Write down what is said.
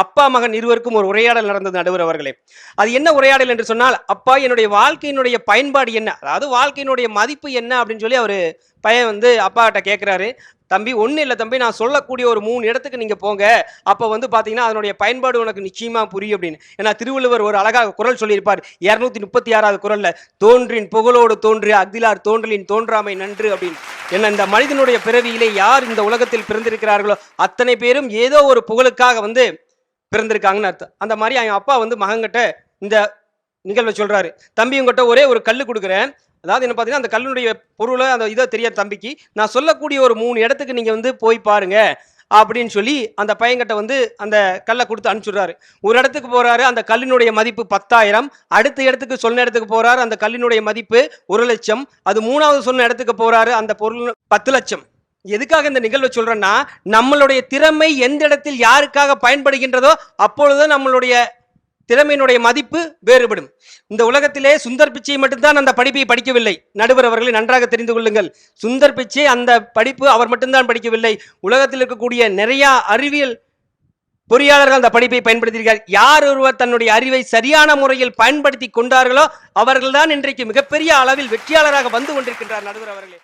அப்பா மகன் இருவருக்கும் ஒரு உரையாடல் நடந்தது நடுவர் அவர்களே. அது என்ன உரையாடல் என்று சொன்னால், அப்பா என்னுடைய வாழ்க்கையினுடைய பயன்பாடு என்ன, அதாவது வாழ்க்கையினுடைய மதிப்பு என்ன அப்படின்னு சொல்லி அவரு பையன் வந்து அப்பா கிட்ட கேட்கிறாரு. தம்பி ஒன்றும் இல்லை தம்பி, நான் சொல்லக்கூடிய ஒரு 3 இடத்துக்கு நீங்கள் போங்க, அப்போ வந்து பார்த்தீங்கன்னா அதனுடைய பயன்பாடு உனக்கு நிச்சயமாக புரியும் அப்படின்னு. ஏன்னா திருவள்ளுவர் ஒரு அழகாக குறள் சொல்லியிருப்பார் 236வது குறள்ல, தோன்றின் புகழோடு தோன்று அக்திலார் தோன்றலின் தோன்றாமை நன்று அப்படின்னு. ஏன்னா இந்த மனிதனுடைய பிறவியிலே யார் இந்த உலகத்தில் பிறந்திருக்கிறார்களோ அத்தனை பேரும் ஏதோ ஒரு புகழுக்காக வந்து பிறந்திருக்காங்கன்னு அர்த்தம். அந்த மாதிரி என் அப்பா வந்து மகன்கிட்ட இந்த நிகழ்வை சொல்றாரு. தம்பி உங்ககிட்ட ஒரே ஒரு கல் கொடுக்குறேன், அதாவது என்ன பார்த்தீங்கன்னா அந்த கல்லுடைய பொருளை அந்த இதை தெரியாத தம்பிக்கு நான் சொல்லக்கூடிய ஒரு 3 இடத்துக்கு நீங்கள் வந்து போய் பாருங்க அப்படின்னு சொல்லி அந்த பையன்கிட்ட வந்து அந்த கல்லை கொடுத்து அனுப்பிச்சுடுறாரு. ஒரு இடத்துக்கு போறாரு, அந்த கல்லினுடைய மதிப்பு 10,000. அடுத்த இடத்துக்கு சொன்ன இடத்துக்கு போறாரு, அந்த கல்லினுடைய மதிப்பு 1,00,000. அது 3வது சொன்ன இடத்துக்கு போறாரு, அந்த பொருள் 10,00,000. எதுக்காக இந்த நிகழ்வை சொல்றேன்னா, நம்மளுடைய திறமை எந்த இடத்தில் யாருக்காக பயன்படுகின்றதோ அப்பொழுது நம்மளுடைய திறமையினுடைய மதிப்பு வேறுபடும். இந்த உலகத்திலே சுந்தர் பிச்சை மட்டும்தான் அந்த படிப்பை படிக்கவில்லை. நடுவர் அவர்களை நன்றாக தெரிந்து கொள்ளுங்கள். சுந்தர் பிச்சை அந்த படிப்பு அவர் மட்டும்தான் படிக்கவில்லை. உலகத்தில் இருக்கக்கூடிய நிறைய அறிவியல் பொறியாளர்கள் அந்த படிப்பை பயன்படுத்தியிருக்கிறார். யார் ஒருவர் தன்னுடைய அறிவை சரியான முறையில் பயன்படுத்தி கொண்டார்களோ அவர்கள்தான் இன்றைக்கு மிகப்பெரிய அளவில் வெற்றியாளராக வந்து கொண்டிருக்கின்றார் நடுவர் அவர்களே.